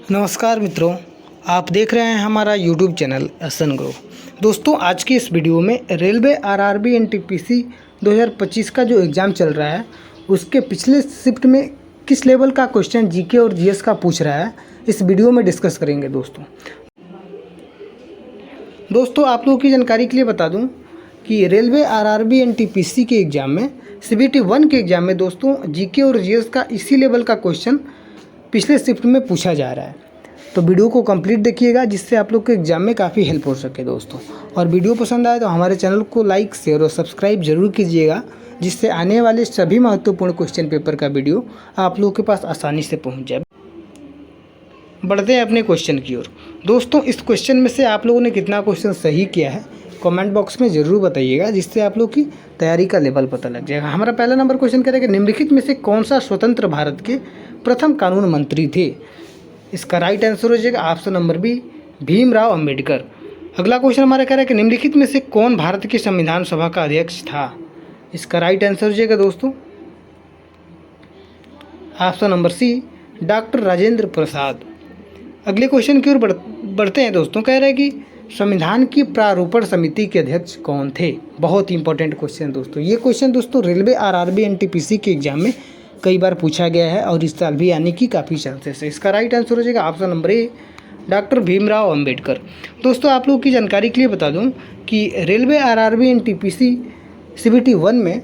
नमस्कार मित्रों, आप देख रहे हैं हमारा YouTube चैनल एसन ग्रो। दोस्तों, आज की इस वीडियो में रेलवे आरआरबी एनटीपीसी 2025 का जो एग्ज़ाम चल रहा है उसके पिछले शिफ्ट में किस लेवल का क्वेश्चन जीके और जीएस का पूछ रहा है, इस वीडियो में डिस्कस करेंगे। दोस्तों आप लोगों की जानकारी के लिए बता दूं कि रेलवे आरआरबी एनटीपीसी के एग्ज़ाम में सीबीटी 1 के एग्ज़ाम में दोस्तों जीके और जीएस का इसी लेवल का क्वेश्चन पिछले शिफ्ट में पूछा जा रहा है। तो वीडियो को कंप्लीट देखिएगा जिससे आप लोग के एग्ज़ाम में काफ़ी हेल्प हो सके दोस्तों। और वीडियो पसंद आए तो हमारे चैनल को लाइक, शेयर और सब्सक्राइब जरूर कीजिएगा, जिससे आने वाले सभी महत्वपूर्ण क्वेश्चन पेपर का वीडियो आप लोगों के पास आसानी से पहुँच जाए। बढ़ते हैं अपने क्वेश्चन की ओर। दोस्तों, इस क्वेश्चन में से आप लोगों ने कितना क्वेश्चन सही किया है कमेंट बॉक्स में ज़रूर बताइएगा, जिससे आप लोग की तैयारी का लेवल पता लग जाएगा। हमारा पहला नंबर क्वेश्चन करेगा, निम्नलिखित में से कौन सा स्वतंत्र भारत के प्रथम कानून मंत्री थे? इसका राइट आंसर हो जाएगा option number B, Bhimrao Ambedkar. अगला क्वेश्चन हमारा कह रहा है कि निम्नलिखित में से कौन भारत की संविधान सभा का अध्यक्ष था? इसका राइट आंसर हो जाएगा दोस्तों option number C, doctor Rajendra Prasad. अगले क्वेश्चन की ओर बढ़ते हैं दोस्तों। कह रहे हैं कि संविधान की प्रारूपण समिति के अध्यक्ष कौन थे? बहुत ही इंपॉर्टेंट क्वेश्चन दोस्तों। ये क्वेश्चन दोस्तों रेलवे आरआरबी एनटीपीसी के एग्जाम में कई बार पूछा गया है और इस साल भी आने की काफ़ी चांसेस है। इसका राइट आंसर हो जाएगा option number A, doctor Bhimrao Ambedkar. दोस्तों आप लोगों की जानकारी के लिए बता दूं कि रेलवे आरआरबी एनटीपीसी सीबीटी 1 में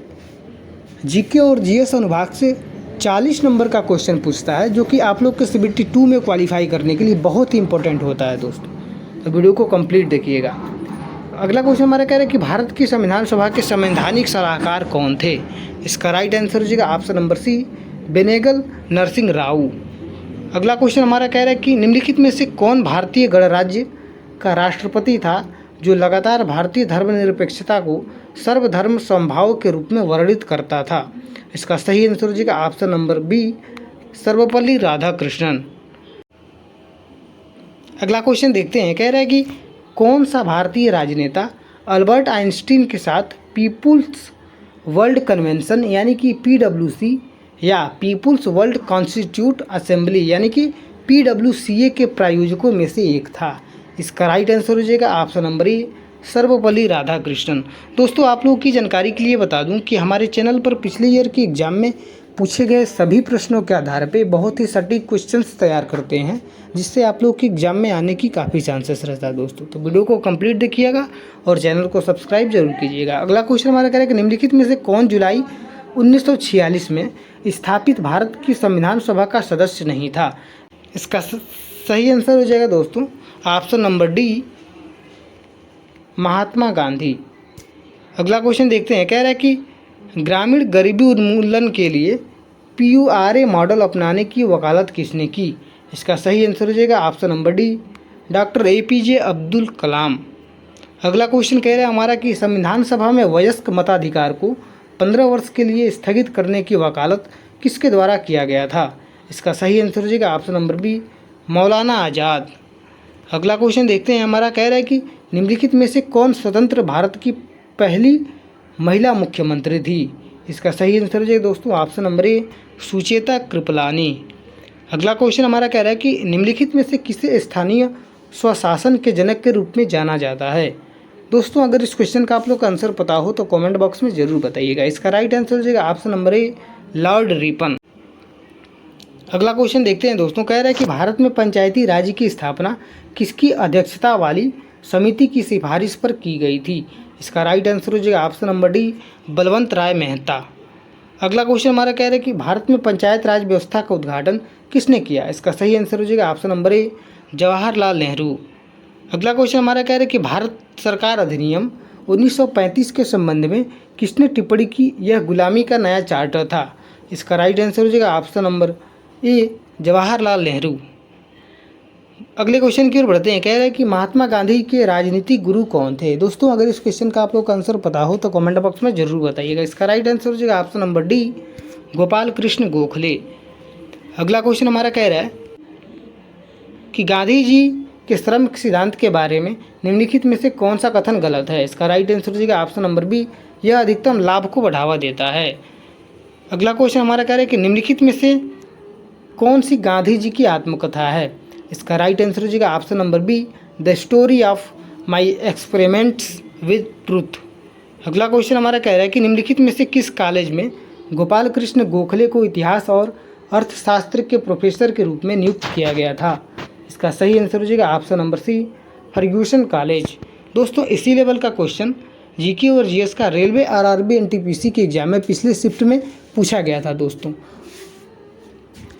जीके और जीएस अनुभाग से 40 नंबर का क्वेश्चन पूछता है, जो कि आप लोग के सीबीटी 2 में क्वालिफाई करने के लिए बहुत ही इंपॉर्टेंट होता है दोस्तों। तो वीडियो को कंप्लीट देखिएगा। अगला क्वेश्चन हमारा कह रहा है कि भारत की संविधान सभा के संवैधानिक सलाहकार कौन थे? इसका राइट आंसर हो जाएगा option number C, Benegal Narasimha Rao. अगला क्वेश्चन हमारा कह रहा है कि निम्नलिखित में से कौन भारतीय गणराज्य का राष्ट्रपति था जो लगातार भारतीय धर्मनिरपेक्षता को सर्वधर्म समभाव के रूप में वर्णित करता था? इसका सही आंसर हो जाएगा option number B, Sarvepalli Radhakrishnan. अगला क्वेश्चन देखते हैं। कह रहा है कि कौन सा भारतीय राजनेता अल्बर्ट आइंस्टीन के साथ पीपुल्स वर्ल्ड कन्वेंशन यानी कि पीडब्ल्यूसी या पीपुल्स वर्ल्ड कॉन्स्टिट्यूट असेंबली यानी कि पीडब्ल्यूसीए के प्रायोजकों में से एक था? इसका राइट आंसर हो जाएगा option number A, Sarvepalli Radhakrishnan. दोस्तों आप लोगों की जानकारी के लिए बता दूं कि हमारे चैनल पर पिछले ईयर के एग्जाम में पूछे गए सभी प्रश्नों के आधार पे बहुत ही सटीक क्वेश्चंस तैयार करते हैं, जिससे आप लोग के एग्जाम में आने की काफ़ी चांसेस रहता है दोस्तों। तो वीडियो को कंप्लीट देखिएगा और चैनल को सब्सक्राइब जरूर कीजिएगा। अगला क्वेश्चन हमारा कह रहा है कि निम्नलिखित में से कौन जुलाई 1946 में स्थापित भारत की संविधान सभा का सदस्य नहीं था? इसका सही आंसर हो जाएगा दोस्तों option number D, Mahatma Gandhi. अगला क्वेश्चन देखते हैं। कह रहा है कि ग्रामीण गरीबी उन्मूलन के लिए पीयूआरए मॉडल अपनाने की वकालत किसने की? इसका सही आंसर हो जाएगा option number D, doctor APJ Abdul Kalam. अगला क्वेश्चन कह रहा है हमारा कि संविधान सभा में वयस्क मताधिकार को 15 वर्ष के लिए स्थगित करने की वकालत किसके द्वारा किया गया था? इसका सही आंसर हो जाएगा ऑप्शन नंबर बी, मौलाना आज़ाद। अगला क्वेश्चन देखते हैं। हमारा कह रहा है कि निम्नलिखित में से कौन स्वतंत्र भारत की पहली महिला मुख्यमंत्री थी? इसका सही आंसर हो जाएगा दोस्तों option number A, Sucheta Kripalani. अगला क्वेश्चन हमारा कह रहा है कि निम्नलिखित में से किसे स्थानीय स्वशासन के जनक के रूप में जाना जाता है? दोस्तों अगर इस क्वेश्चन का आप लोग का आंसर पता हो तो कमेंट बॉक्स में ज़रूर बताइएगा। इसका राइट आंसर हो जाएगा option number A, Lord Ripon. अगला क्वेश्चन देखते हैं दोस्तों। कह रहा है कि भारत में पंचायती राज की स्थापना किसकी अध्यक्षता वाली समिति की सिफारिश पर की गई थी? इसका राइट आंसर हो जाएगा ऑप्शन नंबर डी, बलवंत राय मेहता। अगला क्वेश्चन हमारा कह रहा है कि भारत में पंचायत राज व्यवस्था का उद्घाटन किसने किया? इसका सही आंसर हो जाएगा option number A, Jawaharlal Nehru. अगला क्वेश्चन हमारा कह रहा है कि भारत सरकार अधिनियम 1935 के संबंध में किसने टिप्पणी की? यह गुलामी का नया चार्टर था। इसका राइट आंसर हो जाएगा option number A, Jawaharlal Nehru. अगले क्वेश्चन की ओर बढ़ते हैं। कह रहे हैं कि महात्मा गांधी के राजनीतिक गुरु कौन थे? दोस्तों अगर इस क्वेश्चन का आप लोग का आंसर पता हो तो कमेंट बॉक्स में जरूर बताइएगा। इसका राइट आंसर हो जाएगा option number D, Gopal Krishna Gokhale. अगला क्वेश्चन हमारा कह रहा है कि गांधी जी के श्रम सिद्धांत के बारे में निम्नलिखित में से कौन सा कथन गलत है? इसका राइट आंसर हो जाएगा ऑप्शन नंबर बी, यह अधिकतम लाभ को बढ़ावा देता है। अगला क्वेश्चन हमारा कह रहा है कि निम्नलिखित में से कौन सी गांधी जी की आत्मकथा है? इसका राइट आंसर हो जाएगा option number B, the story of my experiments with truth. अगला क्वेश्चन हमारा कह रहा है कि निम्नलिखित में से किस कॉलेज में गोपाल कृष्ण गोखले को इतिहास और अर्थशास्त्र के प्रोफेसर के रूप में नियुक्त किया गया था? इसका सही आंसर हो जाएगा option number C, Fergusson college. दोस्तों इसी लेवल का क्वेश्चन जीके और जीएस का रेलवे आरआरबी एनटीपीसी के एग्जाम में पिछले शिफ्ट में पूछा गया था दोस्तों।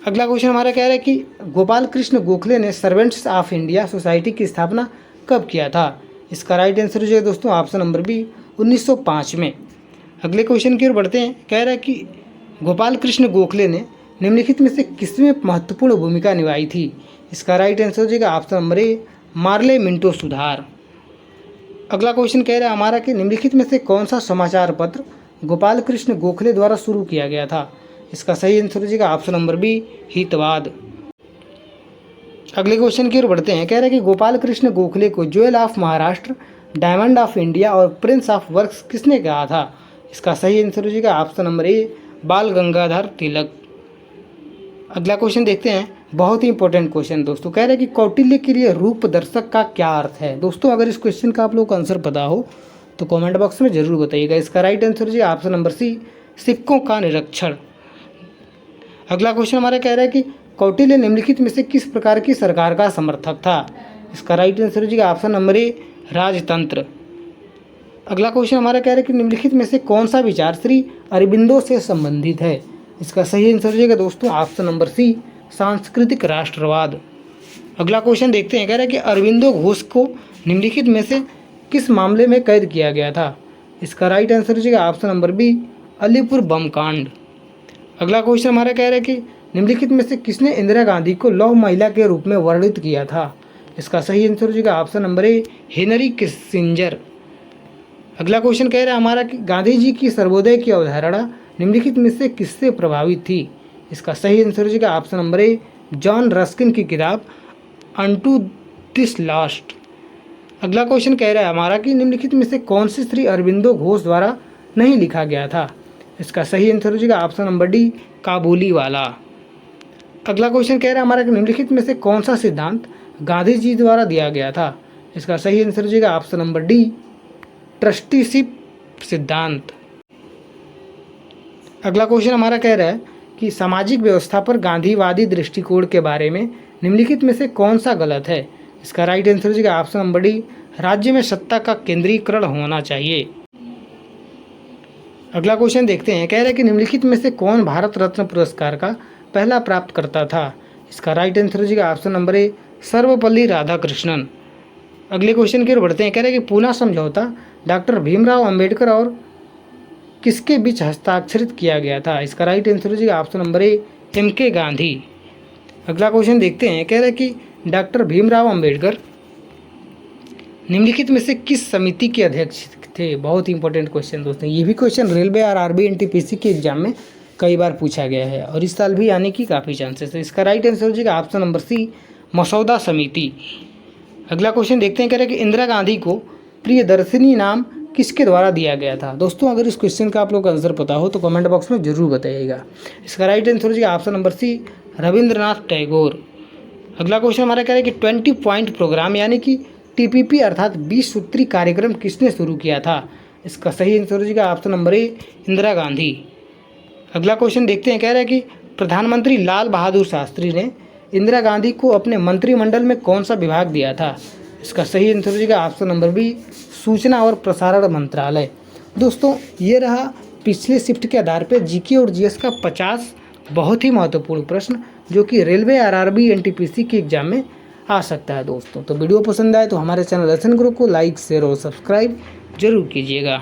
अगला क्वेश्चन हमारा कह रहा है कि गोपाल कृष्ण गोखले ने सर्वेंट्स ऑफ इंडिया सोसाइटी की स्थापना कब किया था? इसका राइट आंसर हो जाएगा दोस्तों ऑप्शन नंबर बी, 1905 में। अगले क्वेश्चन की ओर बढ़ते हैं। कह रहा है कि गोपाल कृष्ण गोखले ने निम्नलिखित में से किसमें महत्वपूर्ण भूमिका निभाई थी? इसका राइट आंसर हो जाएगा option number A, Morley Minto सुधार। अगला क्वेश्चन कह रहा है हमारा कि निम्नलिखित में से कौन सा समाचार पत्र गोपाल कृष्ण गोखले द्वारा शुरू किया गया था? इसका सही आंसर हो जाएगा ऑप्शन नंबर बी, हितवाद। अगले क्वेश्चन की ओर बढ़ते हैं। कह रहा है कि गोपाल कृष्ण गोखले को jewel of Maharashtra, diamond of India और प्रिंस ऑफ वर्क्स किसने कहा था? इसका सही आंसर हो जाएगा ऑप्शन नंबर ए, बाल गंगाधर तिलक। अगला क्वेश्चन देखते हैं, बहुत ही इंपॉर्टेंट क्वेश्चन दोस्तों। कह रहे हैं कि कौटिल्य के लिए रूप दर्शक का क्या अर्थ है? दोस्तों अगर इस क्वेश्चन का आप लोग को आंसर पता हो तो कमेंट बॉक्स में जरूर बताइएगा। इसका राइट आंसर है ऑप्शन नंबर सी, सिक्कों का निरीक्षण। अगला क्वेश्चन हमारा कह रहा है कि कौटिल्य निम्नलिखित में से किस प्रकार की सरकार का समर्थक था? इसका राइट आंसर है ऑप्शन नंबर ए, राजतंत्र। अगला क्वेश्चन हमारा कह रहा है कि निम्नलिखित में से कौन सा विचार श्री अरबिंदो से संबंधित है? इसका सही आंसर हो दोस्तों ऑप्शन नंबर सी, सांस्कृतिक राष्ट्रवाद। अगला क्वेश्चन देखते हैं। कह रहा है कि अरबिंदो घोष को निम्नलिखित में से किस मामले में कैद किया गया था? इसका राइट आंसर हो ऑप्शन नंबर बी, अलीपुर बम कांड। अगला क्वेश्चन हमारा कह रहा है कि निम्नलिखित में से किसने इंदिरा गांधी को लौह महिला के रूप में वर्णित किया था? इसका सही आंसर हो option number A, Henry Kissinger. अगला क्वेश्चन कह रहा है हमारा कि गांधी जी की सर्वोदय की अवधारणा निम्नलिखित में से किससे प्रभावित थी? इसका सही आंसर हो जाएगा option number A, John Ruskin की किताब अनटू दिस लास्ट। अगला क्वेश्चन कह रहा है हमारा कि निम्नलिखित में से कौन से श्री अरबिंदो घोष द्वारा नहीं लिखा गया था? इसका सही आंसर हो जाएगा ऑप्शन नंबर डी, काबुली वाला। अगला क्वेश्चन कह रहा है हमारा कि निम्नलिखित में से कौन सा सिद्धांत गांधी जी द्वारा दिया गया था? इसका सही आंसर हो जाएगा ऑप्शन नंबर डी, ट्रस्टीशिप सिद्धांत। अगला क्वेश्चन हमारा कह रहा है कि सामाजिक व्यवस्था पर गांधीवादी दृष्टिकोण के बारे में निम्नलिखित में से कौन सा गलत है? इसका राइट आंसर हो जाएगा ऑप्शन नंबर डी, राज्य में सत्ता का केंद्रीकरण होना चाहिए। अगला क्वेश्चन देखते हैं। कह रहे हैं कि निम्नलिखित में से कौन भारत रत्न पुरस्कार का पहला प्राप्तकर्ता था? इसका राइट आंसर हो जाएगा option number A, Sarvepalli Radhakrishnan. अगले क्वेश्चन की ओर बढ़ते हैं। कह रहे हैं कि पूना समझौता डॉक्टर भीमराव अंबेडकर और किसके बीच हस्ताक्षरित किया गया था? इसका राइट आंसर हो जाएगा option number A, MK. Gandhi. अगला क्वेश्चन देखते हैं। कह रहे हैं कि डॉक्टर भीमराव अंबेडकर निम्नलिखित में से किस समिति के अध्यक्ष थे? बहुत ही इंपॉर्टेंट क्वेश्चन दोस्तों। ये भी क्वेश्चन रेलवे और आरआरबी एनटीपीसी के एग्जाम में कई बार पूछा गया है और इस साल भी आने की काफ़ी चांसेस है। इसका राइट आंसर हो जाएगा ऑप्शन नंबर सी, मसौदा समिति। अगला क्वेश्चन देखते हैं। कह रहे हैं कि इंदिरा गांधी को प्रियदर्शिनी नाम किसके द्वारा दिया गया था? दोस्तों अगर इस क्वेश्चन का आप लोग का आंसर पता हो तो कमेंट बॉक्स में जरूर बताइएगा। इसका राइट आंसर हो जाएगा option number C, Rabindranath Tagore. अगला क्वेश्चन हमारा कह रहा है कि 20 पॉइंट प्रोग्राम यानी कि टीपीपी अर्थात 20 सूत्री कार्यक्रम किसने शुरू किया था? इसका सही आंसर हो जाएगा option number A, Indira Gandhi. अगला क्वेश्चन देखते हैं। कह रहा है कि प्रधानमंत्री लाल बहादुर शास्त्री ने इंदिरा गांधी को अपने मंत्रिमंडल में कौन सा विभाग दिया था? इसका सही आंसर हो जाएगा ऑप्शन नंबर बी, सूचना और प्रसारण मंत्रालय। दोस्तों ये रहा पिछले शिफ्ट के आधार पर जीके और जीएस का 50 बहुत ही महत्वपूर्ण प्रश्न जो कि रेलवे आरआरबी एनटीपीसी के एग्जाम में आ सकता है दोस्तों। तो वीडियो पसंद आए तो हमारे चैनल लेसन ग्रुप को लाइक शेयर और सब्सक्राइब जरूर कीजिएगा।